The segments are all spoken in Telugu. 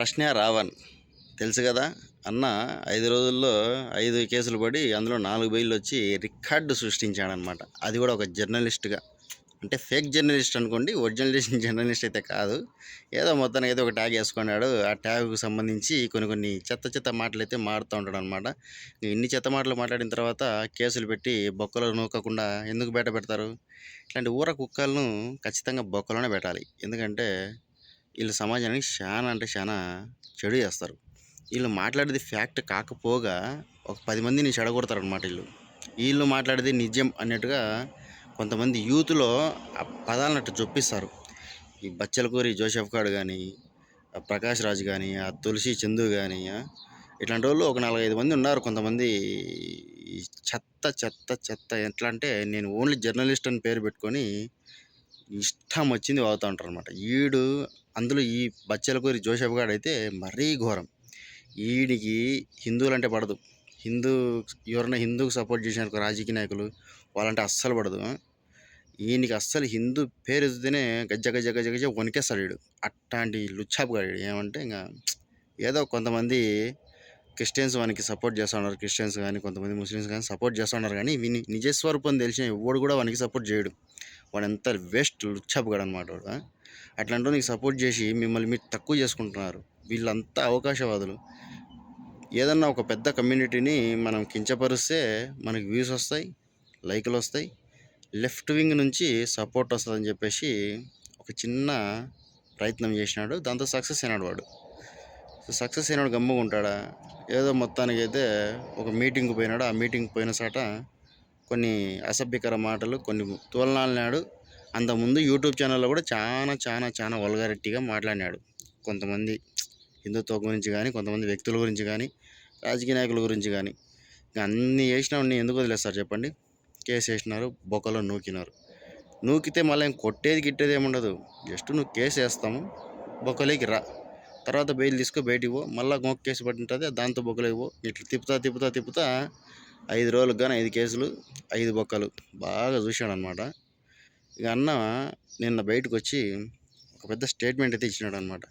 ప్రశ్న రావణ్ తెలుసు కదా! అన్న 5 రోజుల్లో 5 కేసులు పడి అందులో 4 బెయిల్లొచ్చి రికార్డు సృష్టించాడనమాట. అది కూడా ఒక జర్నలిస్ట్‌గా. అంటే ఫేక్ జర్నలిస్ట్ అనుకోండి. ఒరిజినల్ జర్నలిస్ట్ అయితే కాదు. ఏదో మొత్తానికైతే ఒక ట్యాగ్ యేసుకున్నాడు. ఆ ట్యాగ్‌కు సంబంధించి కొన్ని చెత్త చెత్త మాటలైతే మాడుతా ఉంటాడనమాట. ఇన్ని చెత్త మాటలు మాట్లాడిన తర్వాత కేసులు పెట్టి బొక్కలో నూకకుండా ఎందుకు బయట పెడతారు? ఇట్లాంటి ఊర కుక్కలను ఖచ్చితంగా బొక్కలోనే పెట్టాలి. ఎందుకంటే ఈళ్ళు సమాజానికి శానా అంటే శానా చెడు చేస్తారు. ఈళ్ళు మాట్లాడేది ఫ్యాక్ట్ కాకపోగా ఒక 10 మందిని చెడగొడతారనమాట ఈళ్ళు. ఈళ్ళు మాట్లాడేది నిజం అన్నట్టుగా కొంతమంది యూత్‌లో ఆ పదాలనట్టు జొప్పిస్తారు. ఈ బచ్చలకూరి జోసెఫ్ గాడు గానీ, ఆ ప్రకాష్ రాజ్ గానీ, ఆ తులసి చందు గానీ, ఇట్లాంటోళ్ళు ఒక 4, 5 మంది ఉన్నారు. కొంతమంది ఈ చెత్త, చెత్త, చెత్త ఎట్లా అంటే నేను ఓన్లీ జర్నలిస్ట్ అని పేరు పెట్టుకొని ఇష్టం వచ్చింది వాగుతా ఉంటారనమాట. అందులో ఈ బచ్చలకూరి జోసెఫ్ గాడైతే మరీ ఘోరం. ఈడికి హిందువులంటే పడదు. హిందూ ఎవరైనా హిందూకి సపోర్ట్ చేసినారనుకో రాజకీయ నాయకులు వాళ్ళంటే అస్సలు పడదు. ఈయనకి అస్సలు హిందూ పేరు ఎత్తితేనే గజ్జ గజ్జ గజ్జ గజ్జ వణికేస్తాడు ఈడు. అట్టాంటి లుచ్చాపు గాడు ఈడు. ఏమంటే ఇంక ఏదో కొంతమంది క్రిస్టియన్స్ వానికి సపోర్ట్ చేస్తా ఉన్నారు. క్రిస్టియన్స్ కానీ కొంతమంది ముస్లిమ్స్ కానీ సపోర్ట్ చేస్తా ఉన్నారు. కానీ వీని నిజస్వరూపం తెలిసిన ఎవడు కూడా వానికి సపోర్ట్ చేయడు. వాడంత వేస్ట్ లుచ్చాపు గాడు అనమాట వాడు. అట్లాంటి నీకు సపోర్ట్ చేసి మిమ్మల్ని మీరు తక్కువ చేసుకుంటున్నారు. వీళ్ళంతా అవకాశవాదులు. ఏదన్నా ఒక పెద్ద కమ్యూనిటీని మనం కించపరిస్తే మనకి వ్యూస్ వస్తాయి, లైకులు వస్తాయి, లెఫ్ట్ వింగ్ నుంచి సపోర్ట్ వస్తుందని చెప్పేసి ఒక చిన్న ప్రయత్నం చేసినాడు. దాంతో సక్సెస్ అయినాడు వాడు. సక్సెస్ అయినాడు గమ్ముగా ఉంటాడా? ఏదో మొత్తానికైతే ఒక మీటింగ్కి పోయినాడు. ఆ మీటింగ్కి పోయిన చాట కొన్ని అసభ్యకర మాటలు, కొన్ని తోలనాడినాడు. అంతకుముందు యూట్యూబ్ ఛానల్లో కూడా చాలా చాలా చాలా వల్గారిటీగా మాట్లాడినాడు. కొంతమంది హిందుత్వం గురించి కానీ, కొంతమంది వ్యక్తుల గురించి కానీ, రాజకీయ నాయకుల గురించి కానీ. ఇంకా అన్నీ చేసినవన్నీ ఎందుకు వదిలేస్తారు చెప్పండి? కేసు వేసినారు, బొక్కలో నూకినారు. నూకితే మళ్ళీ కొట్టేది గిట్టేది ఏముండదు. జస్ట్ నువ్వు కేసు వేస్తాము, బొక్కలోకి రా, తర్వాత బెయిల్ తీసుకో బయటికి పో, మళ్ళీ ఇంకొక కేసు పట్టింటుంది దాంతో బొక్కలోకి పో. ఇట్లా తిప్పుతా తిప్పుతా తిప్పుతా 5 రోజులకు కానీ 5 కేసులు, 5 బొక్కలు బాగా చూశాడు అనమాట. ఇక అన్న నిన్న బయటకు వచ్చి ఒక పెద్ద స్టేట్మెంట్ అయితే ఇచ్చినాడు అనమాట.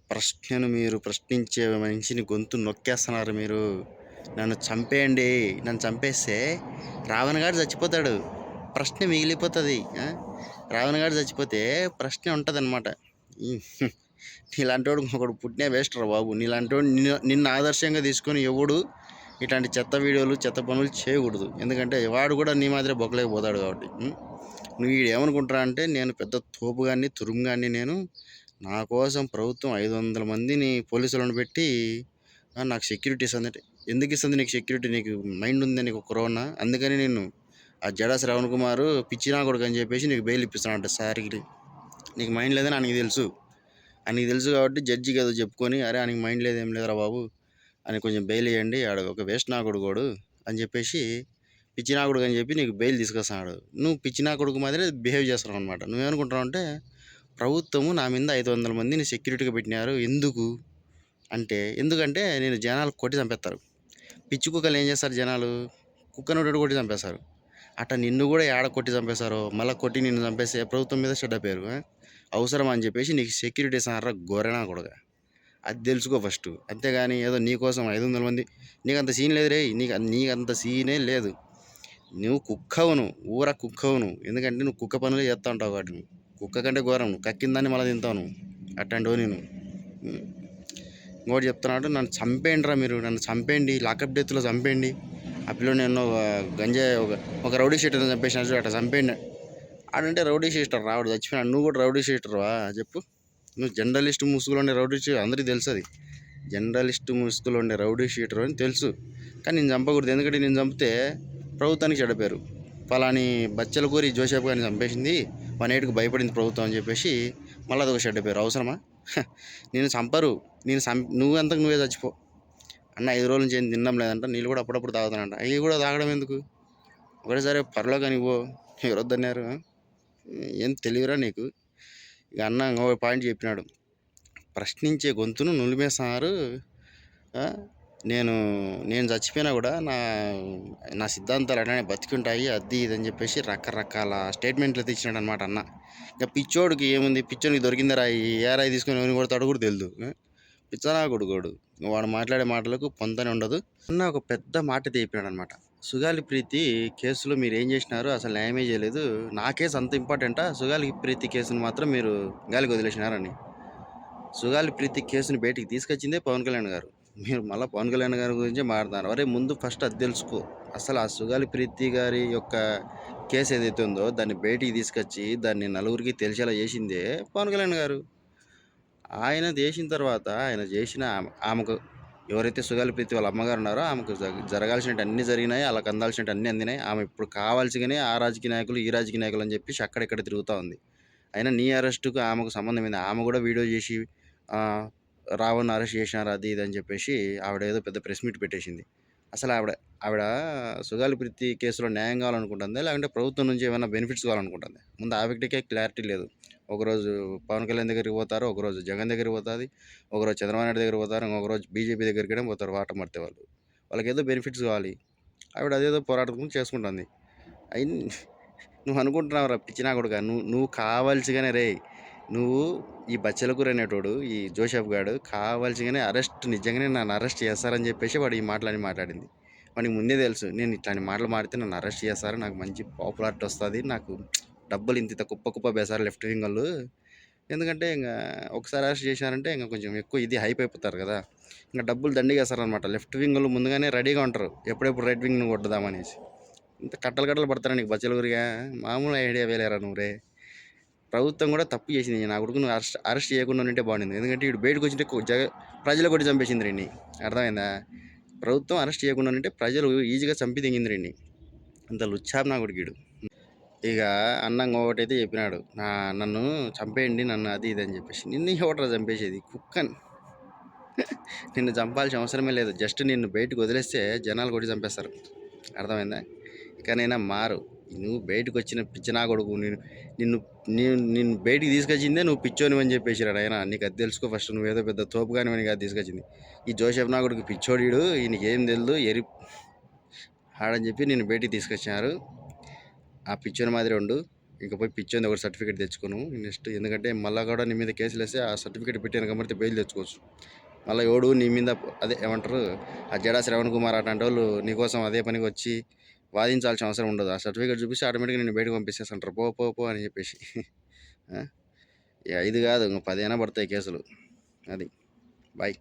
ప్రశ్నను మీరు ప్రశ్నించే మనిషిని గొంతు నొక్కేస్తున్నారు మీరు. నన్ను చంపేయండి, నన్ను చంపేస్తే రావణ్ గారు చచ్చిపోతాడు, ప్రశ్న మిగిలిపోతుంది. రావణ్ గారు చచ్చిపోతే ప్రశ్న ఉంటుంది అనమాట. నీలాంటి వాడు ఒకడు పుట్టినే వేస్ట్ రా బాబు. నీలాంటి వాడు నిన్ను ఆదర్శంగా తీసుకొని ఎవడు ఇట్లాంటి చెత్త వీడియోలు చెత్త పనులు చేయకూడదు. ఎందుకంటే వాడు కూడా నీ మాదిరే బొక్కలేకపోతాడు కాబట్టి. నువ్వు వీడు ఏమనుకుంటారా అంటే నేను పెద్ద తోపుగాన్ని తురుముగాన్ని, నేను నా కోసం ప్రభుత్వం 500 మందిని పోలీసులను పెట్టి నాకు సెక్యూరిటీ ఇస్తుంది. ఎందుకు ఇస్తుంది నీకు సెక్యూరిటీ? నీకు మైండ్ ఉంది నీకు కరోనా, అందుకని నేను ఆ జడా శ్రవణ్ కుమార్ పిచ్చినా కొడుకు అని చెప్పేసి నీకు బెయిల్ ఇప్పిస్తానంట సార్కి. నీకు మైండ్ లేదని ఆయనకి తెలుసు. ఆయనకి తెలుసు కాబట్టి జడ్జికి ఏదో చెప్పుకొని అరే ఆయనకి మైండ్ లేదు ఏం లేదురా బాబు అని కొంచెం బెయిల్ ఇవ్వండి, ఆడ ఒక వేస్ట్ నా కొడుకోడు అని చెప్పేసి పిచ్చినా కొడుకు అని చెప్పి నీకు బెయిల్ తీసుకొస్తున్నాడు. నువ్వు పిచ్చినా కొడుకు మాదిరి బిహేవ్ చేస్తున్నావు అనమాట. నువ్వేమనుకుంటున్నావు అంటే ప్రభుత్వము నా మీద 500 మందిని సెక్యూరిటీగా పెట్టినారు. ఎందుకంటే నేను జనాలు కొట్టి చంపేస్తారు. పిచ్చి కుక్కలు ఏం చేస్తారు జనాలు? కుక్కను కొట్టి చంపేస్తారు. అట్లా నిన్ను కూడా ఏడ కొట్టి చంపేశారో మళ్ళీ కొట్టి నిన్ను చంపేస్తే ప్రభుత్వం మీద చెడ్డ పేరు. అవసరం అని చెప్పేసి నీకు సెక్యూరిటీ ఇస్తున్నారా గొర్రెనా కొడుక. అది తెలుసుకో ఫస్ట్. అంతేగాని ఏదో నీకోసం 500 మంది, నీకు అంత సీన్ లేదు రే. నీకంత సీనే లేదు. నువ్వు కుక్కవు, నువ్వు ఊర కుక్కవు నువ్వు. ఎందుకంటే నువ్వు కుక్క పనులు చేస్తూ ఉంటావు కాబట్టి. నువ్వు కుక్క కంటే ఘోరం, నువ్వు కక్కిందాన్ని మళ్ళీ తింటావు నువ్వు. అట్లాంటివో నేను ఇంకోటి చెప్తున్నాడు, నన్ను చంపేయండి రా మీరు, నన్ను చంపేయండి, లాకప్ డెత్లో చంపేయండి. ఆ పిల్లలు నేను గంజాయి ఒక రౌడీ షీటర్ని చంపేసినారు అట్లా చంపేయండి. ఆడంటే రౌడీ షీటర్ రావడు చచ్చిపోయినాడు. నువ్వు కూడా రౌడీ షీటర్వా చెప్పు? నువ్వు జర్నలిస్ట్ ముసుగులో ఉండే రౌడీ షీటర్ అందరికీ తెలుసు. అది జర్నలిస్ట్ ముసుగులో ఉండే రౌడీ షీటర్ అని తెలుసు. కానీ నేను చంపకూడదు. ఎందుకంటే నేను చంపితే ప్రభుత్వానికి చెడపేరు. ఫలాని బచ్చలకూరి జోసెఫ్ గారిని చంపేసింది, 1 భయపడింది ప్రభుత్వం అని చెప్పేసి మళ్ళీ అదొక చెడ్డ పేరు. అవసరమా? నేను చంపరు. నువ్వెంతకు నువ్వే చచ్చిపో. అన్న 5 రోజుల నుంచి ఏం తినడం లేదంట, నీళ్ళు కూడా అప్పుడప్పుడు తాగుతానంట. అవి కూడా తాగడం ఎందుకు? ఒకటేసారి పరలో కానీ ఇవ్వో ఎవరొద్దన్నారు. ఏం తెలియరా నీకు? ఇక అన్న ఇంకో పాయింట్ చెప్పినాడు, ప్రశ్నించే గొంతును నులిమేస్తున్నారు. నేను చచ్చిపోయినా కూడా నా సిద్ధాంతాలు అట్లానే బతికుంటాయి, అది ఇది అని చెప్పేసి రకరకాల స్టేట్మెంట్లు అయితే ఇచ్చినాడు అనమాట అన్న. ఇంకా పిచ్చోడికి ఏముంది? పిచ్చోడికి దొరికిందా రాయి, ఏ రాయి తీసుకొని ఎవరిని కొడతాడో కూడా తెలియదు. పిచ్చనా కొడుకోడు. వాడు మాట్లాడే మాటలకు పొంతనే ఉండదు. అన్న ఒక పెద్ద మాట చెప్పినాడనమాట. సుగాలి ప్రీతి కేసులో మీరేం చేసినారు? అసలు న్యాయమే చేయలేదు. నా కేసు అంత ఇంపార్టెంటా? సుగాలి ప్రీతి కేసును మాత్రం మీరు గాలికి వదిలేసినారని. సుగాలి ప్రీతి కేసుని బయటికి తీసుకొచ్చిందే పవన్ కళ్యాణ్ గారు. మీరు మళ్ళా పవన్ కళ్యాణ్ గారి గురించే మాట్లాడుతున్నారు. అరే ముందు ఫస్ట్ అది తెలుసుకో. అసలు ఆ సుగాలి ప్రీతి గారి యొక్క కేసు ఏదైతే ఉందో దాన్ని బయటికి తీసుకొచ్చి దాన్ని నలుగురికి తెలిసేలా చేసిందే పవన్ కళ్యాణ్ గారు. ఆయన చేసిన తర్వాత ఆయన చేసిన ఆమెకు ఎవరైతే సుగాలి ప్రీతి వాళ్ళ అమ్మగారు ఉన్నారో ఆమెకు జరగాల్సినట్టు అన్నీ జరిగినాయి. వాళ్ళకి అందాల్సినట్టు అన్నీ అందినాయి. ఆమె ఇప్పుడు కావాల్సిగానే ఆ రాజకీయ నాయకులు ఈ రాజకీయ నాయకులు అని చెప్పేసి అక్కడెక్కడ తిరుగుతూ ఉంది. అయినా నీ అరెస్టుకు ఆమెకు సంబంధం ఏంది? ఆమె కూడా వీడియో చేసి రావణ్ అరెస్ట్ చేసినారు అది ఇది అని చెప్పేసి ఆవిడ ఏదో పెద్ద ప్రెస్ మీట్ పెట్టేసింది. అసలు ఆవిడ ఆవిడ సుగాలి ప్రీతి కేసులో న్యాయం కావాలనుకుంటుందా? లేకుంటే ప్రభుత్వం నుంచి ఏమైనా బెనిఫిట్స్ కావాలనుకుంటుందా? ముందు ఆ వ్యక్తికే క్లారిటీ లేదు. ఒకరోజు పవన్ కళ్యాణ్ దగ్గరికి పోతారు, ఒకరోజు జగన్ దగ్గరికి పోతుంది, ఒకరోజు చంద్రబాబు నాయుడు దగ్గరికి పోతారు, ఇంకొకరోజు బీజేపీ దగ్గరికి పోతారు వాటమర్తే వాళ్ళు. వాళ్ళకి ఏదో బెనిఫిట్స్ కావాలి. ఆవిడ అదేదో పోరాటం చేసుకుంటుంది. అయి నువ్వు అనుకుంటున్నావు రా పిచ్చినా కొడుకా, నువ్వు కావాల్సిగానే రే నువ్వు ఈ బచ్చలకూర అనేటోడు ఈ జోసెఫ్ గాడు కావాల్సిగానే నిజంగానే నన్ను అరెస్ట్ చేస్తారని చెప్పేసి వాడు ఈ మాటలని మాట్లాడింది. వాడికి ముందే తెలుసు నేను ఇట్లాంటి మాటలు మాడితే నన్ను అరెస్ట్ చేస్తారు, నాకు మంచి పాపులారిటీ వస్తుంది, నాకు డబ్బులు ఇంత కుప్ప కుప్ప బేసారు లెఫ్ట్ వింగ్ వాళ్ళు. ఎందుకంటే ఇంకా ఒకసారి అరెస్ట్ చేశారంటే ఇంకా కొంచెం ఎక్కువ ఇది హైప్ అయిపోతారు కదా, ఇంకా డబ్బులు దండిగా వేస్తారనమాట. లెఫ్ట్ వింగ్ వాళ్ళు ముందుగానే రెడీగా ఉంటారు ఎప్పుడెప్పుడు రైట్ వింగ్ను కొట్టుదామనేసి. ఇంత కట్టలు కట్టలు పడతారా నీకు బచ్చలకూరగా? మామూలు ఐడియా వేలేరా నువ్వురే. ప్రభుత్వం కూడా తప్పు చేసింది. నా కొడుకును అరెస్ట్ చేయకుండా ఉంటే బాగుండింది. ఎందుకంటే వీడు బయటకు వచ్చింటే ప్రజలు కొట్టి చంపేసింది రండి. అర్థమైందా? ప్రభుత్వం అరెస్ట్ చేయకుండా ఉంటే ప్రజలు ఈజీగా చంపి తెంగింది రండి. అంత లుచ్చాబ్ నా కొడుకీడు. ఇక అన్నం ఒకటైతే చెప్పినాడు, నన్ను చంపేయండి నన్ను అది ఇది అని చెప్పేసి. నిన్ను ఎవడరా చంపేసేది? కుక్కని నిన్ను చంపాల్సిన అవసరమే లేదు. జస్ట్ నిన్ను బయటకు వదిలేస్తే జనాలు కొట్టి చంపేస్తారు. అర్థమైందా? ఇకనైనా మారు. నువ్వు బయటకు వచ్చిన పిచ్చినా కొడుకు, నిన్ను నిన్ను బయటికి తీసుకొచ్చిందే నువ్వు పిచ్చోని అని చెప్పేసిరాడు ఆయన. నీకు అది తెలుసుకో ఫస్ట్. నువ్వేదో పెద్ద తోపు కానివని కాదు తీసుకొచ్చింది. ఈ జోసెఫ్ నా కొడుకు పిచ్చోడీడు, ఈయనకి ఏం తెలియదు ఆడని చెప్పి నిన్ను బయటికి తీసుకొచ్చినారు. ఆ పిచ్చోని మాదిరి ఉండు. ఇంకా పోయి పిచ్చోని ఒకటి సర్టిఫికేట్ తెచ్చుకోను నెక్స్ట్. ఎందుకంటే మళ్ళీ కూడా నీ మీద కేసులు వేస్తే ఆ సర్టిఫికేట్ పెట్టాను కాబట్టి బెయిల్ తెచ్చుకోవచ్చు. మళ్ళీ ఎవడు నీ మీద అదే ఏమంటారు ఆ జడా శ్రవణ్ కుమార్ అట్లాంటి వాళ్ళు నీకోసం అదే పనికి వచ్చి వాదించాల్సిన అవసరం ఉండదు. ఆ సర్టిఫికేట్ చూపిస్తే ఆటోమేటిక్గా నేను బయటకు పంపిస్తేస్తుంటారు పో అని చెప్పేసి. 5 కాదు, ఇంకో 10 అయినా పడతాయి కేసులు. అది బాయ్.